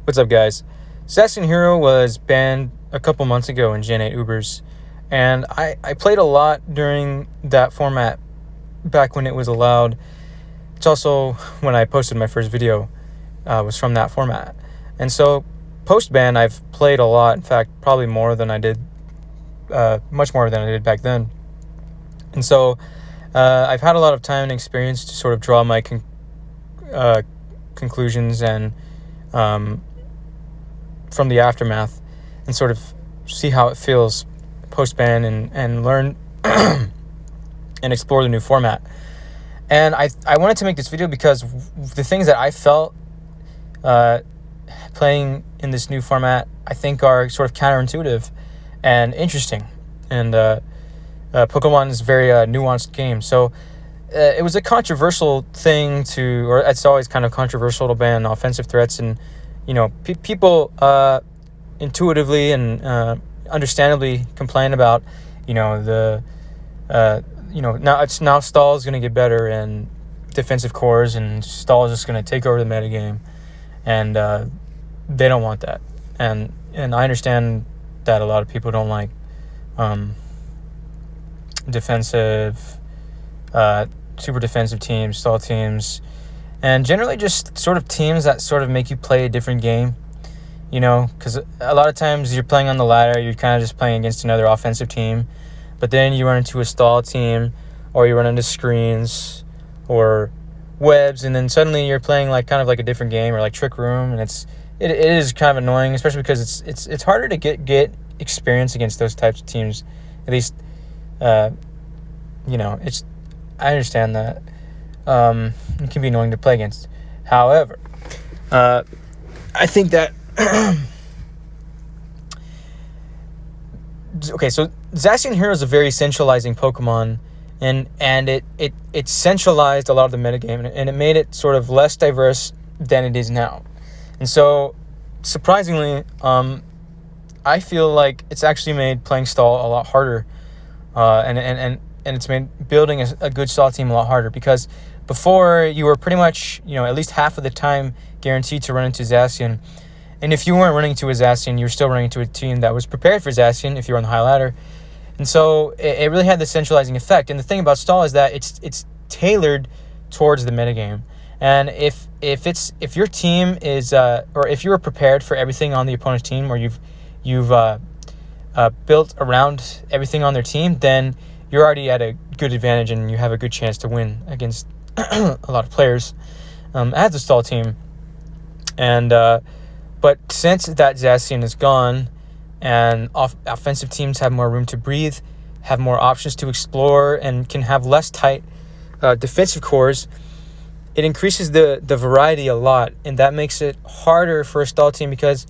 What's up, guys? Zacian-Hero was banned a couple months ago in Gen 8 UBERS, and I played a lot during that format back when it was allowed. It's also when I posted my first video, was from that format. And so, post-ban, I've played a lot. In fact, probably more than I did, much more than I did back then. And so, I've had a lot of time and experience to sort of draw my conclusions and from the aftermath and sort of see how it feels post-ban and learn and explore the new format. And I wanted to make this video because the things that I felt playing in this new format I think are sort of counterintuitive and interesting. And Pokemon is a very nuanced game. So it was a controversial thing or it's always kind of controversial to ban offensive threats, and people intuitively and understandably complain about now stall is going to get better and defensive cores, and stall is just going to take over the metagame, and they don't want that, and I understand that a lot of people don't like defensive super defensive teams, stall teams, and generally just sort of teams that sort of make you play a different game, because a lot of times you're playing on the ladder, you're kind of just playing against another offensive team, but then you run into a stall team, or you run into screens or webs, and then suddenly you're playing kind of like a different game, or like Trick Room, and it is kind of annoying, especially because it's harder to get experience against those types of teams. At least, I understand that it can be annoying to play against. However, I think that okay, so Zacian-Hero is a very centralizing Pokemon, and it centralized a lot of the metagame, and it made it sort of less diverse than it is now. And so, surprisingly, I feel like it's actually made playing stall a lot harder, and it's made building a good stall team a lot harder, because before you were pretty much, at least half of the time guaranteed to run into Zacian. And if you weren't running into a Zacian, you were still running into a team that was prepared for Zacian if you were on the high ladder. And so it really had this centralizing effect. And the thing about stall is that it's tailored towards the metagame. And if your team is or if you were prepared for everything on the opponent's team, or you've built around everything on their team, then you're already at a good advantage and you have a good chance to win against a lot of players as a stall team. And but since that Zacian is gone, and offensive teams have more room to breathe, have more options to explore, and can have less tight defensive cores, it increases the variety a lot, and that makes it harder for a stall team, because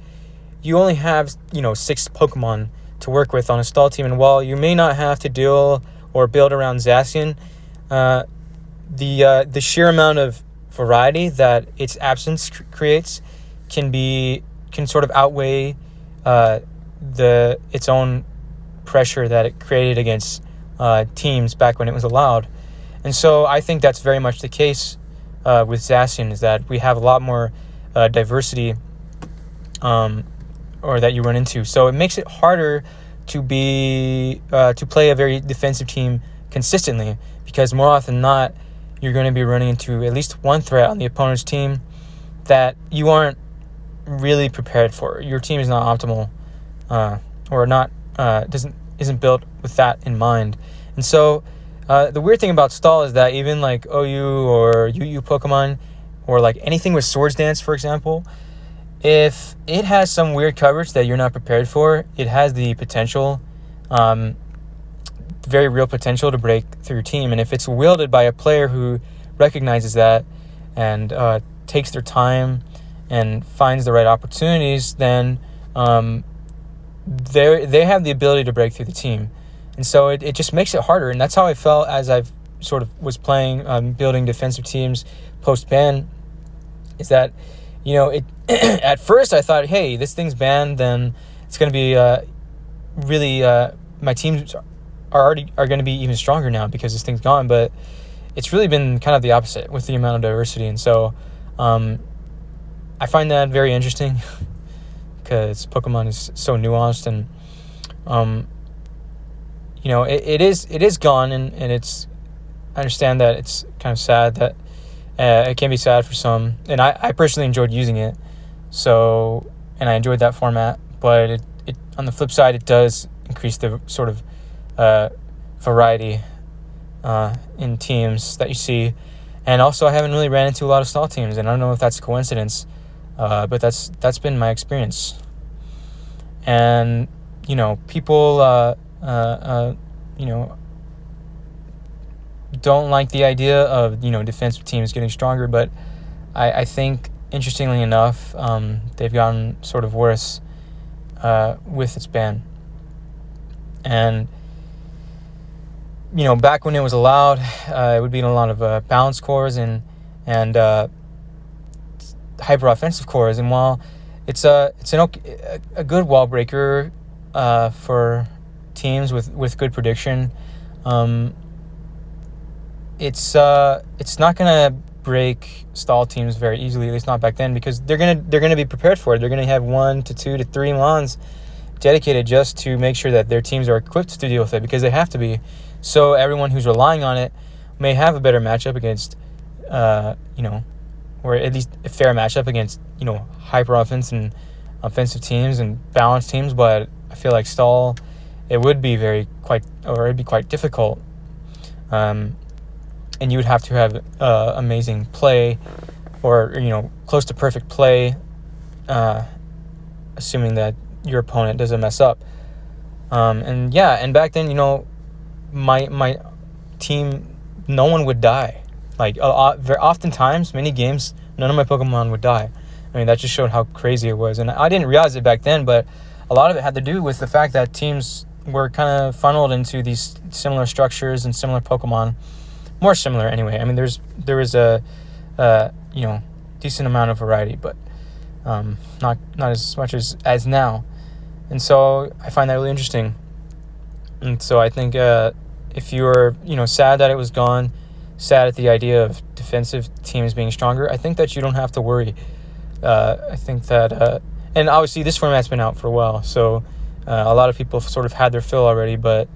you only have 6 Pokemon to work with on a stall team. And while you may not have to deal or build around Zacian, the sheer amount of variety that its absence creates can sort of outweigh its own pressure that it created against teams back when it was allowed. And so I think that's very much the case with Zacian, is that we have a lot more diversity or that you run into. So it makes it harder to play a very defensive team consistently, because more often than not, you're going to be running into at least one threat on the opponent's team that you aren't really prepared for. Your team is not optimal, or not isn't built with that in mind. And so the weird thing about stall is that even like OU or UU Pokemon, or like anything with Swords Dance, for example, if it has some weird coverage that you're not prepared for, it has the potential, very real potential, to break through your team. And if it's wielded by a player who recognizes that and takes their time and finds the right opportunities, then they have the ability to break through the team. And so it just makes it harder. And that's how I felt as I've sort of was playing, building defensive teams post-ban, is that, at first I thought, hey, this thing's banned, then it's going to be really, my teams are going to be even stronger now because this thing's gone. But it's really been kind of the opposite with the amount of diversity. And so I find that very interesting because Pokemon is so nuanced, and it is gone, and it's, I understand that it's kind of sad that it can be sad for some, and I personally enjoyed using it, so, and I enjoyed that format, but it on the flip side, it does increase the sort of variety in teams that you see. And also, I haven't really ran into a lot of stall teams, and I don't know if that's a coincidence, but that's been my experience. And people don't like the idea of defensive teams getting stronger, but I think, interestingly enough, they've gotten sort of worse with its ban. And back when it was allowed, it would be in a lot of balance cores and hyper offensive cores. And while it's a good wall breaker for teams with good prediction, it's not gonna break stall teams very easily, at least not back then, because they're gonna be prepared for it. They're gonna have 1 to 2 to 3 mons dedicated just to make sure that their teams are equipped to deal with it, because they have to be. So everyone who's relying on it may have a better matchup against, or at least a fair matchup against, hyper offense and offensive teams and balanced teams. But I feel like stall, it'd be quite difficult. And you would have to have amazing play, or close to perfect play, assuming that your opponent doesn't mess up. And back then, my team, no one would die. Like very oftentimes, many games, none of my Pokemon would die. I mean, that just showed how crazy it was. And I didn't realize it back then, but a lot of it had to do with the fact that teams were kind of funneled into these similar structures and similar Pokemon. More similar anyway. I mean, there was a decent amount of variety, but not as much as now. And so I find that really interesting. And so I think if you were sad that it was gone, sad at the idea of defensive teams being stronger, I think that you don't have to worry. I think that and obviously this format's been out for a while, so a lot of people have sort of had their fill already, but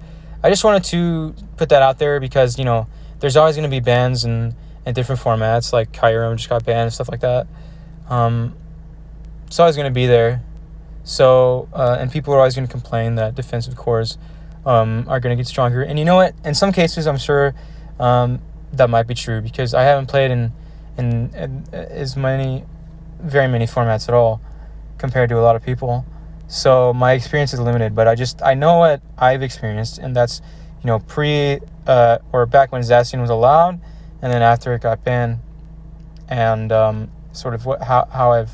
I just wanted to put that out there because there's always going to be bans in different formats, like Kyurem just got banned and stuff like that. It's always going to be there. So, and people are always going to complain that defensive cores are going to get stronger. And you know what? In some cases, I'm sure that might be true, because I haven't played in very many formats at all compared to a lot of people. So my experience is limited, but I know what I've experienced, and that's pre or back when Zacian was allowed, and then after it got banned, and sort of how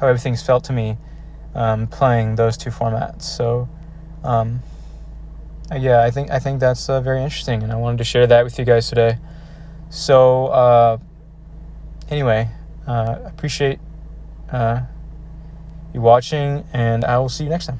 everything's felt to me playing those two formats. So I think that's very interesting, and I wanted to share that with you guys today. So anyway, appreciate you watching, and I will see you next time.